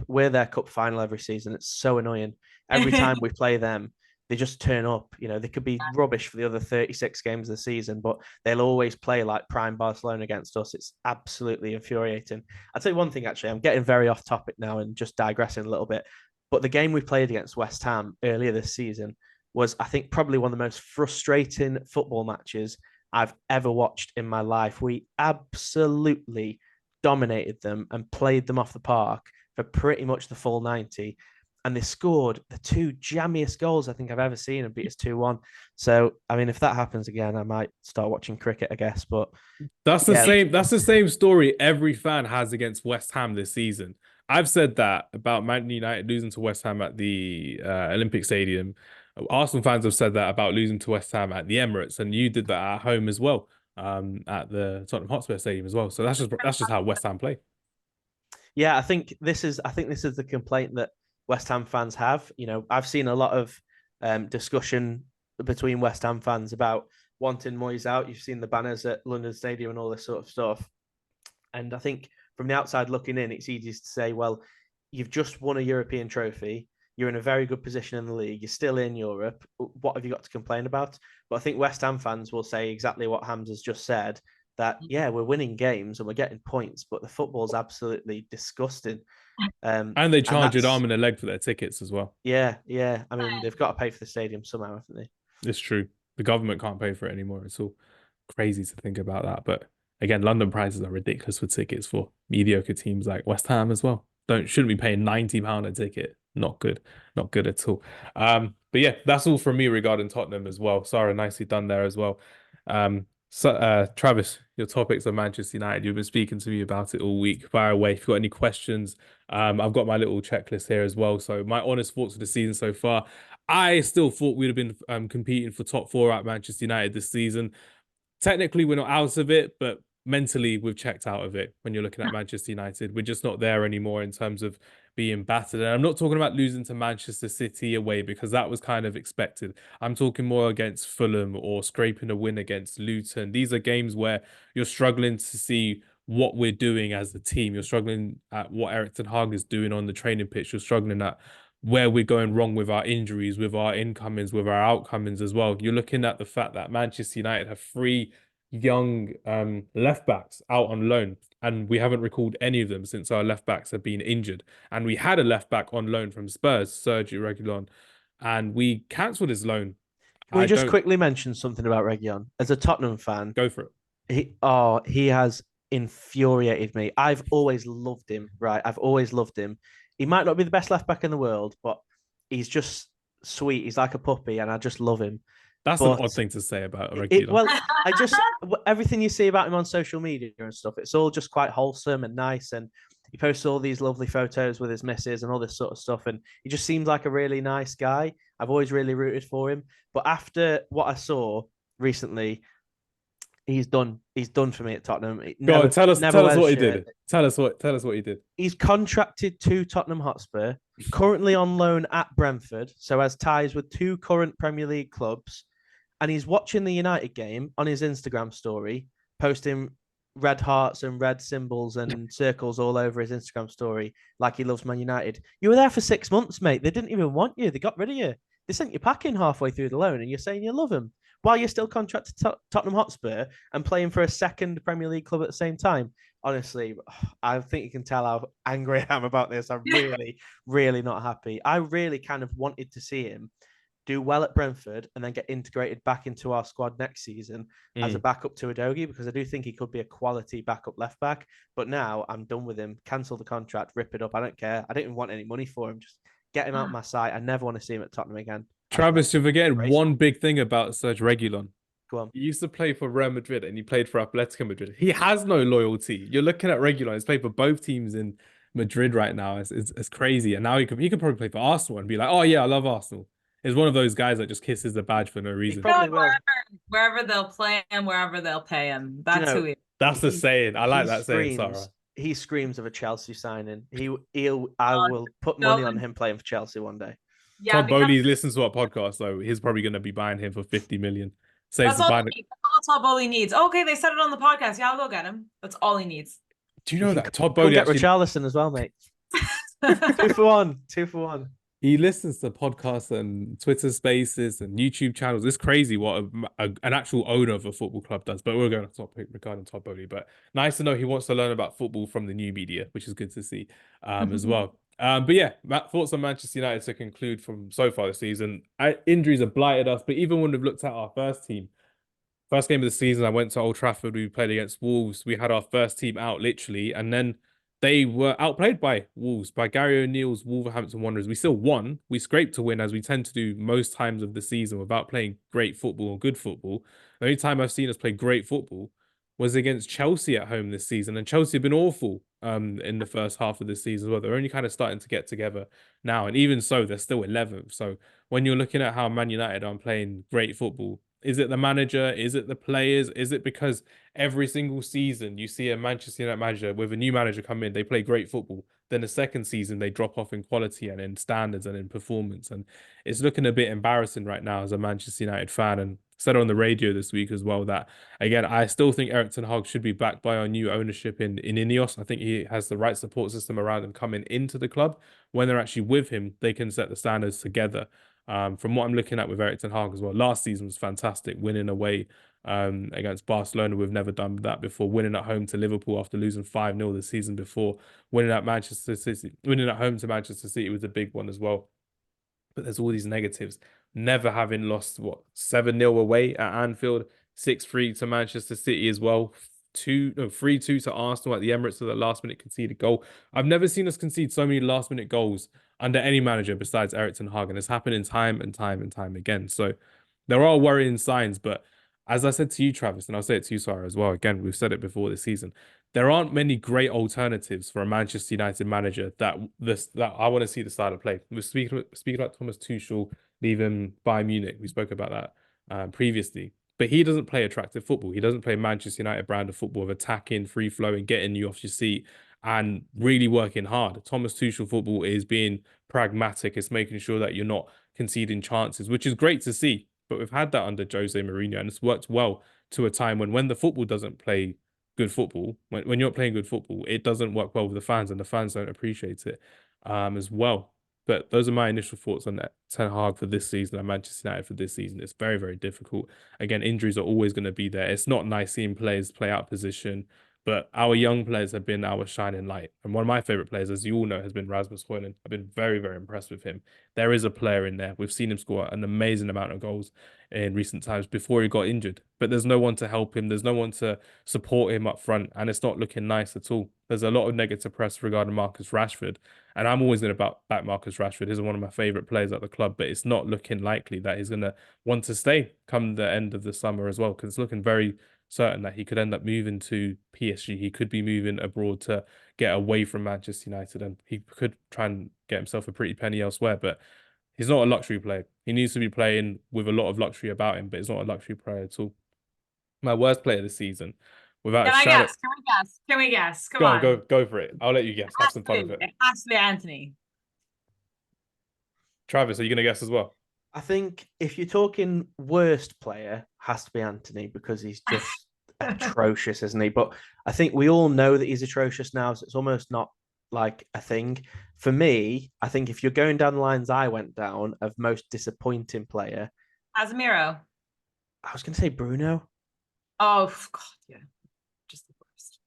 we're their cup final every season. It's so annoying. Every time we play them, they just turn up. They could be rubbish for the other 36 games of the season, but they'll always play like prime Barcelona against us. It's absolutely infuriating. I'll tell you one thing, actually. I'm getting very off topic now and just digressing a little bit. But the game we played against West Ham earlier this season was, I think, probably one of the most frustrating football matches I've ever watched in my life. We absolutely dominated them and played them off the park for pretty much the full 90. And they scored the 2 jammiest goals I think I've ever seen and beat us 2-1. So, I mean, if that happens again, I might start watching cricket, I guess. But that's the same story every fan has against West Ham this season. I've said that about Man United losing to West Ham at the Olympic Stadium. Arsenal fans have said that about losing to West Ham at the Emirates, and you did that at home as well, at the Tottenham Hotspur Stadium as well. So that's just how West Ham play. Yeah, I think this is the complaint that West Ham fans have. I've seen a lot of discussion between West Ham fans about wanting Moyes out. You've seen the banners at London Stadium and all this sort of stuff. And I think from the outside looking in, it's easy to say, well, you've just won a European trophy. You're in a very good position in the league. You're still in Europe. What have you got to complain about? But I think West Ham fans will say exactly what Hamza's just said, that, yeah, we're winning games and we're getting points, but the football's absolutely disgusting. And they charge an that's- arm and a leg for their tickets as well. Yeah. I mean, they've got to pay for the stadium somehow, haven't they? It's true. The government can't pay for it anymore. It's all crazy to think about that. But again, London prices are ridiculous for tickets for mediocre teams like West Ham as well. Shouldn't be paying £90 a ticket. Not good. Not good at all. But yeah, that's all from me regarding Tottenham as well. Sarah, nicely done there as well. So Travis, your topics are Manchester United. You've been speaking to me about it all week. Fire away. If you've got any questions, I've got my little checklist here as well. So my honest thoughts of the season so far. I still thought we'd have been competing for top four at Manchester United this season. Technically, we're not out of it, but mentally, we've checked out of it when you're looking at Manchester United. We're just not there anymore in terms of being battered. And I'm not talking about losing to Manchester City away because that was kind of expected. I'm talking more against Fulham or scraping a win against Luton. These are games where you're struggling to see what we're doing as a team. You're struggling at what Erik ten Hag is doing on the training pitch. You're struggling at where we're going wrong with our injuries, with our incomings, with our outcomings as well. You're looking at the fact that Manchester United have three young left backs out on loan, and we haven't recalled any of them since our left backs have been injured. And we had a left back on loan from Spurs, Sergio Reguilon, and we cancelled his loan. Can we just quickly mention something about Reguilon? As a Tottenham fan, go for it. He has infuriated me. I've always loved him, right? I've always loved him. He might not be the best left back in the world, but he's just sweet. He's like a puppy, and I just love him. That's an odd thing to say about Reguilon. Well, everything you see about him on social media and stuff, it's all just quite wholesome and nice. And he posts all these lovely photos with his missus and all this sort of stuff. And he just seems like a really nice guy. I've always really rooted for him. But after what I saw recently, he's done for me at Tottenham. Go on, tell us what he did. Tell us what he did. He's contracted to Tottenham Hotspur, currently on loan at Brentford, so has ties with two current Premier League clubs. And he's watching the United game on his Instagram story, posting red hearts and red symbols and circles all over his Instagram story, like he loves Man United. You were there for 6 months, mate. They didn't even want you. They got rid of you. They sent you packing halfway through the loan, and you're saying you love him while you're still contracted to Tottenham Hotspur and playing for a second Premier League club at the same time. Honestly, I think you can tell how angry I am about this. I'm really, really not happy. I really kind of wanted to see him do well at Brentford and then get integrated back into our squad next season as a backup to Udogie, because I do think he could be a quality backup left back. But now I'm done with him. Cancel the contract, rip it up. I don't care. I don't even want any money for him. Just get him out of my sight. I never want to see him at Tottenham again. Travis, you're forgetting one big thing about Sergio Reguilon. Go on. He used to play for Real Madrid and he played for Atletico Madrid. He has no loyalty. You're looking at Reguilon. He's played for both teams in Madrid right now. It's crazy. And now he could probably play for Arsenal and be like, oh yeah, I love Arsenal. He's one of those guys that just kisses the badge for no reason. Wherever they'll play him, wherever they'll pay him. That's who he is. That's the saying. I like that saying, Sarah. He screams of a Chelsea signing. I will put money on him playing for Chelsea one day. Yeah, Todd Bowley listens to our podcast, though. He's probably going to be buying him for 50 million. That's all Todd Bowley needs. Okay, they said it on the podcast. Yeah, I'll go get him. That's all he needs. Do you know that Todd Bowley get Richarlison as well, mate? 2 for 1. 2 for 1. He listens to podcasts and Twitter Spaces and YouTube channels. It's crazy what an actual owner of a football club does. But we're going to topic regarding Todd Bowley. But nice to know he wants to learn about football from the new media, which is good to see as well. But yeah, thoughts on Manchester United to conclude from so far this season. Injuries have blighted us, but even when we've looked at our first team, first game of the season, I went to Old Trafford. We played against Wolves. We had our first team out literally, and then they were outplayed by Wolves, by Gary O'Neill's Wolverhampton Wanderers. We still won. We scraped to win, as we tend to do most times of the season without playing great football or good football. The only time I've seen us play great football was against Chelsea at home this season, and Chelsea have been awful in the first half of the season as well. They're only kind of starting to get together now, and even so, they're still 11th. So when you're looking at how Man United are playing great football, is it the manager? Is it the players? Is it because every single season you see a Manchester United manager with a new manager come in, they play great football, then the second season they drop off in quality and in standards and in performance, and it's looking a bit embarrassing right now as a Manchester United fan. And said on the radio this week as well that, again, I still think Erik ten Hag should be backed by our new ownership in Ineos. I think he has the right support system around him coming into the club. When they're actually with him, they can set the standards together. From what I'm looking at with Erik ten Hag as well, last season was fantastic, winning away against Barcelona. We've never done that before. Winning at home to Liverpool after losing 5-0 the season before. Winning at Manchester City, winning at home to Manchester City was a big one as well. But there's all these negatives. Never having lost 7-0 away at Anfield, 6-3 to Manchester City as well. 3-2 to Arsenal at the Emirates with a last minute conceded goal. I've never seen us concede so many last minute goals under any manager besides Erik ten Hag, and it's happening time and time and time again. So there are worrying signs, but as I said to you, Travis, and I'll say it to you, Sarah, as well. Again, we've said it before this season. There aren't many great alternatives for a Manchester United manager that I want to see the style of play. We're speaking about Thomas Tuchel leaving Bayern Munich. We spoke about that previously. But he doesn't play attractive football. He doesn't play Manchester United brand of football of attacking, free-flowing, getting you off your seat and really working hard. Thomas Tuchel football is being pragmatic. It's making sure that you're not conceding chances, which is great to see. But we've had that under Jose Mourinho, and it's worked well to a time when the football doesn't play good football, when you're not playing good football, it doesn't work well with the fans, and the fans don't appreciate it as well. But those are my initial thoughts on that. Ten Hag for this season and Manchester United for this season. It's very, very difficult. Again, injuries are always going to be there. It's not nice seeing players play out position, but our young players have been our shining light. And one of my favourite players, as you all know, has been Rasmus Højlund. I've been very, very impressed with him. There is a player in there. We've seen him score an amazing amount of goals in recent times before he got injured. But there's no one to help him. There's no one to support him up front. And it's not looking nice at all. There's a lot of negative press regarding Marcus Rashford. And I'm always going to back Marcus Rashford. He's one of my favourite players at the club. But it's not looking likely that he's going to want to stay come the end of the summer as well. Because it's looking very certain that he could end up moving to PSG. He could be moving abroad to get away from Manchester United. And he could try and get himself a pretty penny elsewhere. But he's not a luxury player. He needs to be playing with a lot of luxury about him, but he's not a luxury player at all. My worst player this season, without a shadow. Can we guess? Come on. Go for it. I'll let you guess. Have some fun with it. It has to be Anthony. Travis, are you going to guess as well? I think if you're talking worst player, has to be Anthony because he's just atrocious, isn't he? But I think we all know that he's atrocious now, so it's almost not like a thing. For me, I think if you're going down the lines I went down of most disappointing player, Casemiro. I was going to say Bruno. Oh God, yeah, just the worst.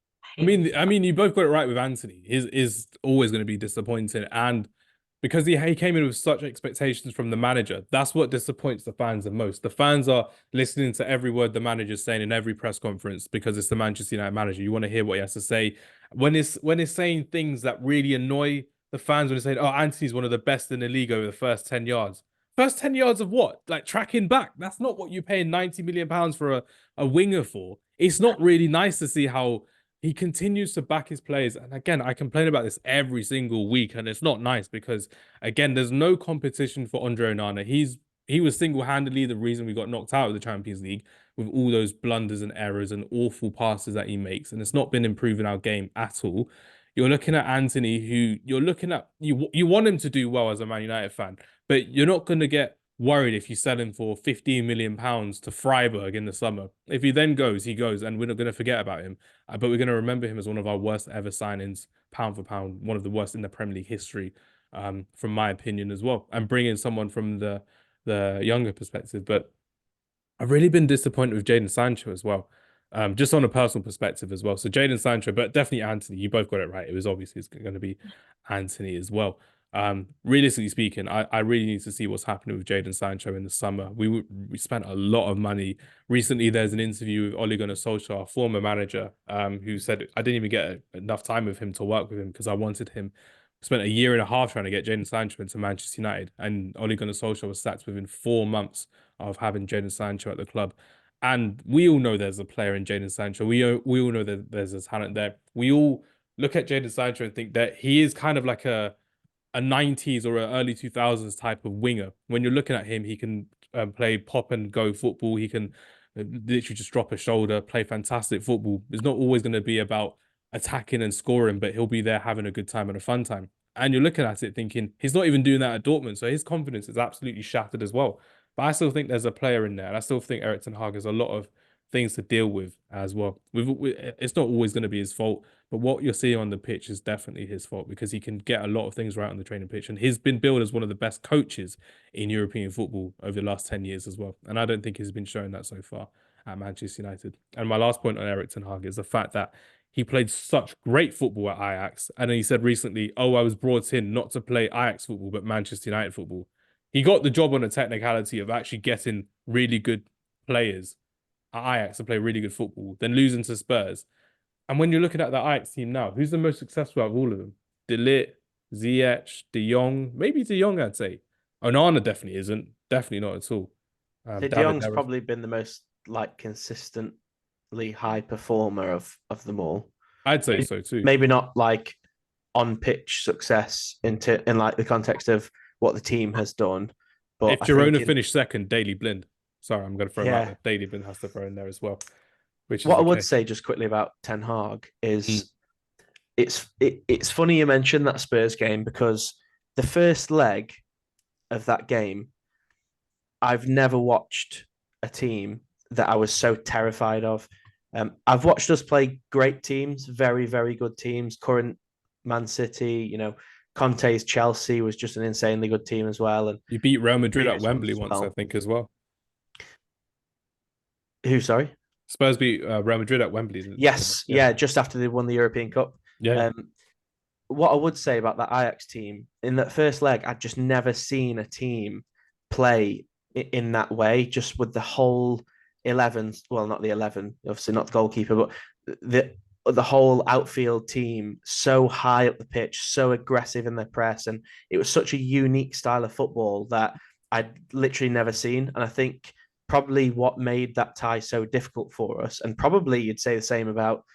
I mean, you both got it right with Anthony. His is always going to be disappointing, and because he came in with such expectations from the manager, that's what disappoints the fans the most. The fans are listening to every word the manager's saying in every press conference because it's the Manchester United manager. You want to hear what he has to say. When it's saying things that really annoy the fans, when it's saying, "Oh, Anthony's one of the best in the league over the first 10 yards." First 10 yards of what? Like tracking back. That's not what you're paying £90 million for a winger for. It's not really nice to see how he continues to back his players. And again, I complain about this every single week, and it's not nice because, again, there's no competition for Andre Onana. He was single-handedly the reason we got knocked out of the Champions League with all those blunders and errors and awful passes that he makes. And it's not been improving our game at all. You're looking at Anthony, who you're looking at, you want him to do well as a Man United fan, but you're not going to get worried if you sell him for £15 million to Freiburg in the summer. If he then goes, he goes, and we're not going to forget about him. But we're going to remember him as one of our worst ever signings, pound for pound, one of the worst in the Premier League history, from my opinion as well. And bring in someone from the younger perspective. But I've really been disappointed with Jadon Sancho as well. Just on a personal perspective as well. So Jadon Sancho, but definitely Anthony. You both got it right. It was obviously it's going to be Anthony as well. Realistically speaking, I really need to see what's happening with Jadon Sancho in the summer. We spent a lot of money. Recently, there's an interview with Ole Gunnar Solskjaer, our former manager, who said, I didn't even get enough time with him to work with him because I wanted him. Spent a year and a half trying to get Jadon Sancho into Manchester United, and Ole Gunnar Solskjaer was sacked within 4 months of having Jadon Sancho at the club. And we all know there's a player in Jadon Sancho. We all know that there's a talent there. We all look at Jadon Sancho and think that he is kind of like a 90s or an early 2000s type of winger. When you're looking at him, he can play pop and go football. He can literally just drop a shoulder, play fantastic football. It's not always going to be about attacking and scoring, but he'll be there having a good time and a fun time. And you're looking at it thinking, he's not even doing that at Dortmund. So his confidence is absolutely shattered as well. But I still think there's a player in there, and I still think Erik ten Hag has a lot of things to deal with as well. It's not always going to be his fault, but what you're seeing on the pitch is definitely his fault because he can get a lot of things right on the training pitch, and he's been billed as one of the best coaches in European football over the last 10 years as well. And I don't think he's been showing that so far at Manchester United. And my last point on Erik ten Hag is the fact that he played such great football at Ajax, and then he said recently, "Oh, I was brought in not to play Ajax football, but Manchester United football." He got the job on a technicality of actually getting really good players at Ajax to play really good football, then losing to Spurs. And when you're looking at the Ajax team now, who's the most successful out of all of them? De Ligt, Ziyech, De Jong, maybe De Jong, I'd say. Onana definitely isn't. Definitely not at all. De Jong's probably been the most like consistently high performer of them all. I'd say so too. Maybe not like on pitch success in like the context of what the team has done. But if Girona finished second, Daley Blind. Sorry, I'm going to throw him out there. Daley Blind has to throw in there as well. Which what I would say just quickly about Ten Hag is it's funny you mentioned that Spurs game because the first leg of that game, I've never watched a team that I was so terrified of. I've watched us play great teams, very, very good teams. Current Man City, you know, Conte's Chelsea was just an insanely good team as well. And you beat Real Madrid at Wembley once, I think, as well. Who, sorry? Spurs beat Real Madrid at Wembley. Yes, just after they won the European Cup. Yeah. What I would say about that Ajax team, in that first leg, I'd just never seen a team play in that way, just with the whole 11, well, not the 11, obviously not the goalkeeper, but the whole outfield team so high up the pitch, so aggressive in their press. And it was such a unique style of football that I'd literally never seen. And I think probably what made that tie so difficult for us, and probably you'd say the same about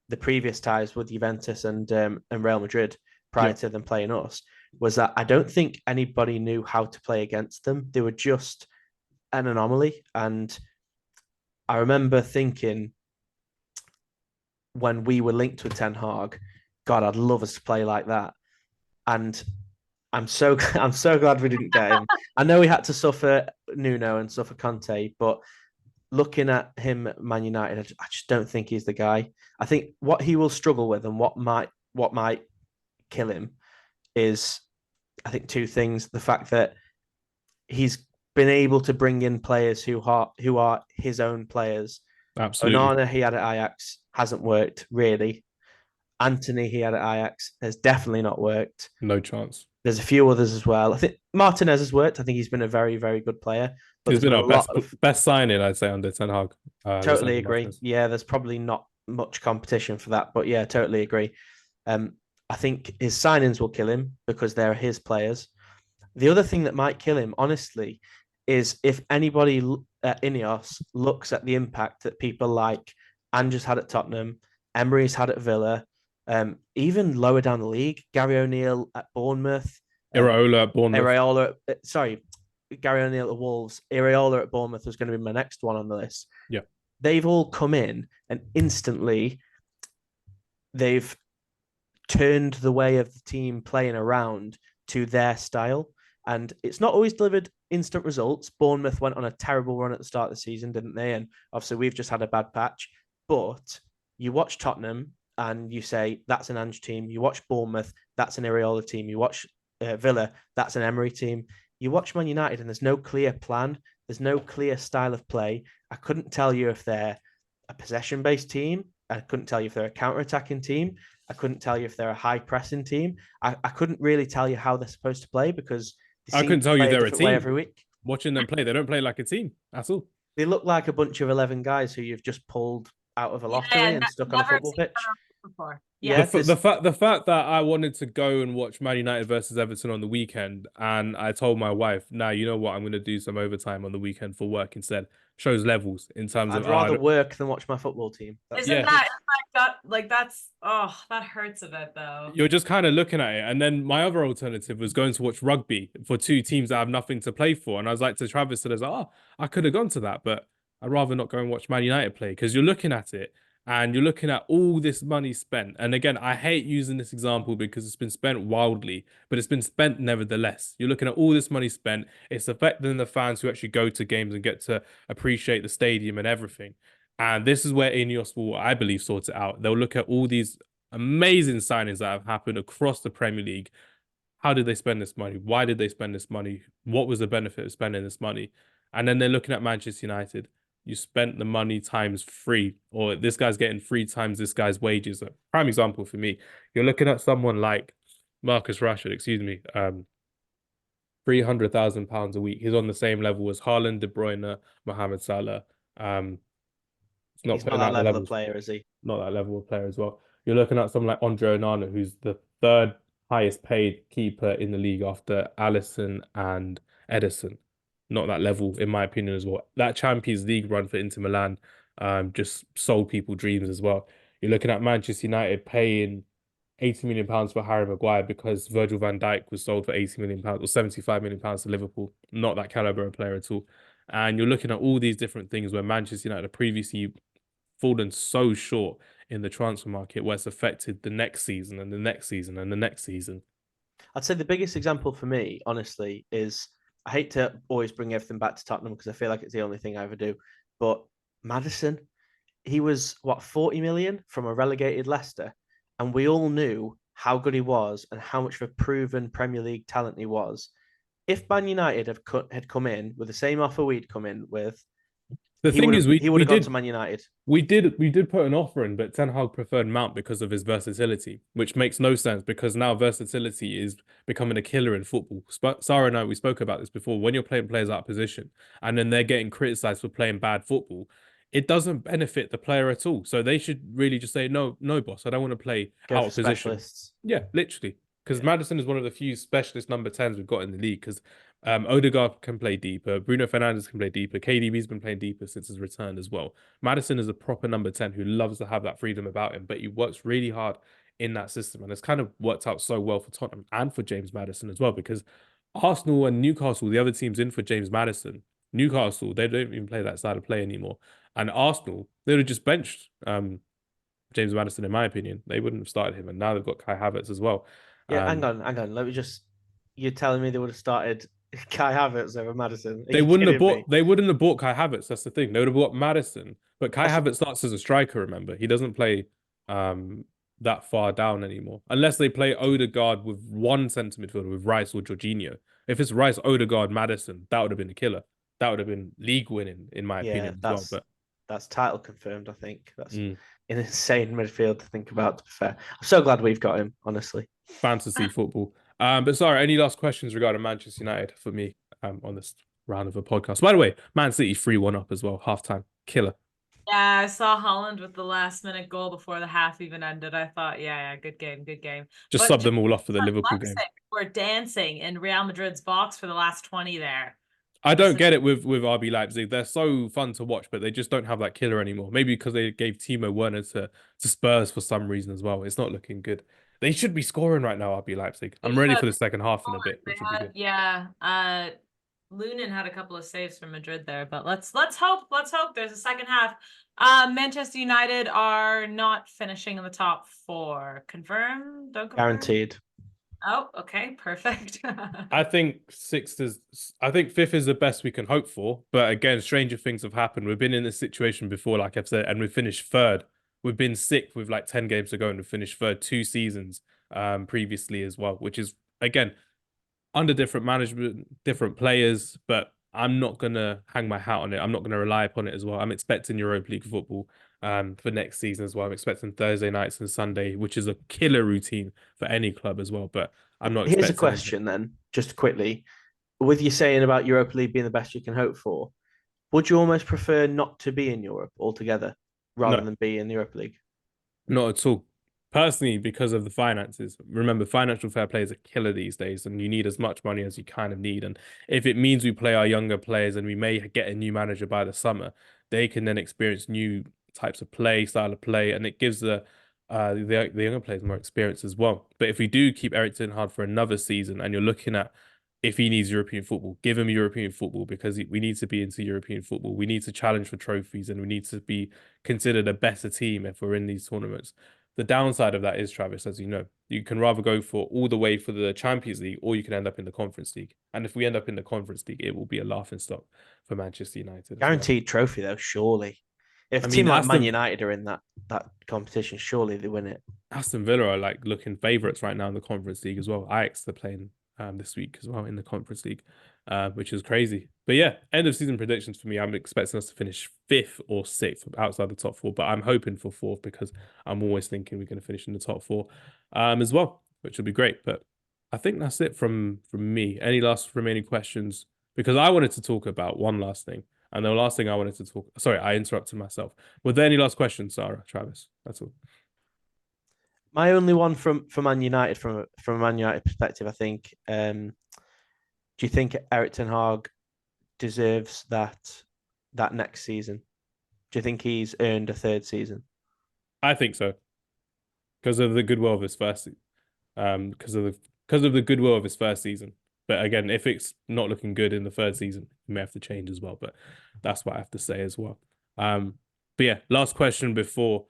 the previous ties with Juventus and Real Madrid prior to them playing us, was that I don't think anybody knew how to play against them. They were just an anomaly. And I remember thinking when we were linked with Ten Hag, God, I'd love us to play like that. And I'm so glad we didn't get him. I know we had to suffer Nuno and suffer Conte, but looking at him at Man United, I just don't think he's the guy. I think what he will struggle with and what might kill him is, I think, two things. The fact that he's been able to bring in players who are his own players. Absolutely. Onana he had at Ajax hasn't worked really. Anthony he had at Ajax has definitely not worked. No chance. There's a few others as well. I think Martinez has worked. I think he's been a very, very good player. But he's been our best signing, I'd say, under Ten Hag. Totally agree. Martinez. Yeah, there's probably not much competition for that, but yeah, totally agree. I think his signings will kill him because they're his players. The other thing that might kill him, honestly, is if anybody at Ineos looks at the impact that people like Ange has had at Tottenham, Emery's had at Villa, even lower down the league, Gary O'Neill at Bournemouth. Iraola at Bournemouth. Gary O'Neill at Wolves. Iraola at Bournemouth was going to be my next one on the list. Yeah. They've all come in and instantly they've turned the way of the team playing around to their style. And it's not always delivered instant results. Bournemouth went on a terrible run at the start of the season, didn't they? And obviously we've just had a bad patch. But you watch Tottenham and you say, that's an Ange team. You watch Bournemouth, that's an Iraola team. You watch Villa, that's an Emery team. You watch Man United and there's no clear plan. There's no clear style of play. I couldn't tell you if they're a possession-based team. I couldn't tell you if they're a counter-attacking team. I couldn't tell you if they're a high-pressing team. I couldn't really tell you how they're supposed to play because I couldn't tell you they're a team every week. Watching them play, they don't play like a team at all. They look like a bunch of 11 guys who you've just pulled out of a lottery and stuck on a football pitch. Yeah, the fact that I wanted to go and watch Man United versus Everton on the weekend, and I told my wife, "Now you know what, I'm going to do some overtime on the weekend for work instead." Shows levels in terms of. I'd rather work than watch my football team. That hurts a bit though. You're just kind of looking at it, and then my other alternative was going to watch rugby for two teams that have nothing to play for, and I was like to Travis, I was like, I could have gone to that, but I'd rather not go and watch Man United play because you're looking at it. And you're looking at all this money spent. And again, I hate using this example because it's been spent wildly, but it's been spent nevertheless. You're looking at all this money spent. It's affecting the fans who actually go to games and get to appreciate the stadium and everything. And this is where Ineos will, I believe, sort it out. They'll look at all these amazing signings that have happened across the Premier League. How did they spend this money? Why did they spend this money? What was the benefit of spending this money? And then they're looking at Manchester United. You spent the money times three, or this guy's getting three times this guy's wages. A prime example for me, you're looking at someone like Marcus Rashford, excuse me, £300,000 a week. He's on the same level as Haaland, De Bruyne, Mohamed Salah. It's not He's not putting that out the level of levels, player, is he? not that level of player as well. You're looking at someone like Andre Onana, who's the third highest paid keeper in the league after Alisson and Edison. Not that level, in my opinion, as well. That Champions League run for Inter Milan just sold people dreams as well. You're looking at Manchester United paying £80 million for Harry Maguire because Virgil van Dijk was sold for £80 million or £75 million to Liverpool. Not that caliber of player at all. And you're looking at all these different things where Manchester United have previously fallen so short in the transfer market where it's affected the next season and the next season and the next season. I'd say the biggest example for me, honestly, is I hate to always bring everything back to Tottenham because I feel like it's the only thing I ever do. But Maddison, he was what 40 million from a relegated Leicester, and we all knew how good he was and how much of a proven Premier League talent he was. If Man United had come in with the same offer we'd come in with, The thing is, he would have gone to Man United. We did put an offer in, but Ten Hag preferred Mount because of his versatility, which makes no sense because now versatility is becoming a killer in football. Sarah and I, we spoke about this before. When you're playing players out of position and then they're getting criticized for playing bad football, it doesn't benefit the player at all. So they should really just say, no, no, boss, I don't want to play Go out for of position. specialists. Yeah, literally. Because Yeah. Maddison is one of the few specialist number 10s we've got in the league. Because Odegaard can play deeper. Bruno Fernandes can play deeper. KDB's been playing deeper since his return as well. Maddison is a proper number 10 who loves to have that freedom about him, but he works really hard in that system. And it's kind of worked out so well for Tottenham and for James Maddison as well, because Arsenal and Newcastle, the other teams in for James Maddison, Newcastle, they don't even play that side of play anymore. And Arsenal, they would have just benched James Maddison, in my opinion. They wouldn't have started him. And now they've got Kai Havertz as well. Yeah, hang on. Let me just. You're telling me they would have started Kai Havertz over Maddison? They wouldn't have bought Kai Havertz. That's the thing. They would have bought Maddison. But Kai Havertz starts as a striker, remember. He doesn't play that far down anymore. Unless they play Odegaard with one centre midfielder, with Rice or Jorginho. If it's Rice, Odegaard, Maddison, that would have been a killer. That would have been league winning, in my opinion, as well. But that's title confirmed, I think. That's an insane midfield to think about, to be fair. I'm so glad we've got him, honestly. Fantasy football. But sorry, any last questions regarding Manchester United for me on this round of a podcast? By the way, Man City 3-1 up as well, halftime. Killer. Yeah, I saw Holland with the last minute goal before the half even ended. I thought, yeah, good game. Just sub them all off for the Liverpool game. We're dancing in Real Madrid's box for the last 20 there. I don't get it with RB Leipzig. They're so fun to watch, but they just don't have that killer anymore. Maybe because they gave Timo Werner to Spurs for some reason as well. It's not looking good. They should be scoring right now, RB Leipzig. I'm ready for the second half in a bit, which would be good. Yeah. Lunin had a couple of saves from Madrid there, but let's hope there's a second half. Manchester United are not finishing in the top 4. Confirm? Don't confirm? Guaranteed. Oh, okay, perfect. I think 5th is the best we can hope for. But again, stranger things have happened. We've been in this situation before, like I've said, and we finished 3rd. We've been 6th with like 10 games to go, and we finished 3rd 2 seasons previously as well, which is, again, under different management, different players, but I'm not going to hang my hat on it. I'm not going to rely upon it as well. I'm expecting Europa League football for next season as well. I'm expecting Thursday nights and Sunday, which is a killer routine for any club as well. But I'm not expecting... Here's a question then, just quickly. With you saying about Europa League being the best you can hope for, would you almost prefer not to be in Europe altogether rather than be in the Europa League? Not at all. Personally, because of the finances. Remember, financial fair play is a killer these days, and you need as much money as you kind of need. And if it means we play our younger players and we may get a new manager by the summer, they can then experience new types of play, style of play, and it gives the younger players more experience as well. But if we do keep Eric Ten Hag for another season, and you're looking at if he needs European football, give him European football because we need to be into European football. We need to challenge for trophies and we need to be considered a better team if we're in these tournaments. The downside of that is, Travis, as you know, you can rather go for all the way for the Champions League or you can end up in the Conference League. And if we end up in the Conference League, it will be a laughing stock for Manchester United. Guaranteed trophy, though, surely. If a team like Man United are in that competition, surely they win it. Aston Villa are like looking favourites right now in the Conference League as well. Ajax are playing this week as well in the Conference League, which is crazy. But yeah, end of season predictions for me. I'm expecting us to finish 5th or 6th outside the top 4, but I'm hoping for 4th because I'm always thinking we're going to finish in the top 4 as well, which would be great. But I think that's it from me. Any last remaining questions? Because I wanted to talk about one last thing. And the last thing I wanted to talk... Sorry, I interrupted myself. Were there any last questions, Sarah, Travis? That's all. My only one from Man United, from a Man United perspective, I think. Do you think Erik ten Hag deserves that next season? Do you think he's earned a 3rd season? I think so, because of the goodwill of his first, because of the goodwill of his first season. But again, if it's not looking good in the 3rd season, he may have to change as well. But that's what I have to say as well. But yeah, last question before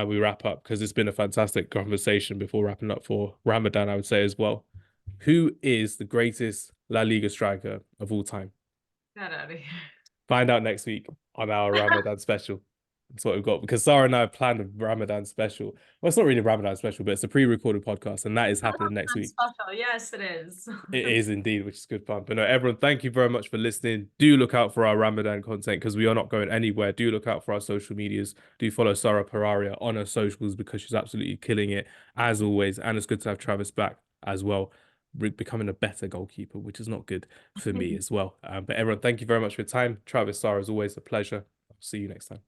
we wrap up, because it's been a fantastic conversation before wrapping up for Ramadan, I would say as well. Who is the greatest La Liga striker of all time? Get out of here. Find out next week on our Ramadan special. That's what we've got, because Sarah and I have planned a Ramadan special. Well, it's not really a Ramadan special, but it's a pre-recorded podcast, and that is happening next week. Special. Yes, it is. It is indeed, which is good fun. But no, everyone, thank you very much for listening. Do look out for our Ramadan content because we are not going anywhere. Do look out for our social medias. Do follow Sarah Pararia on her socials because she's absolutely killing it as always. And it's good to have Travis back as well, becoming a better goalkeeper, which is not good for me as well. But everyone, thank you very much for your time. Travis, Sarah, as always, a pleasure. I'll see you next time.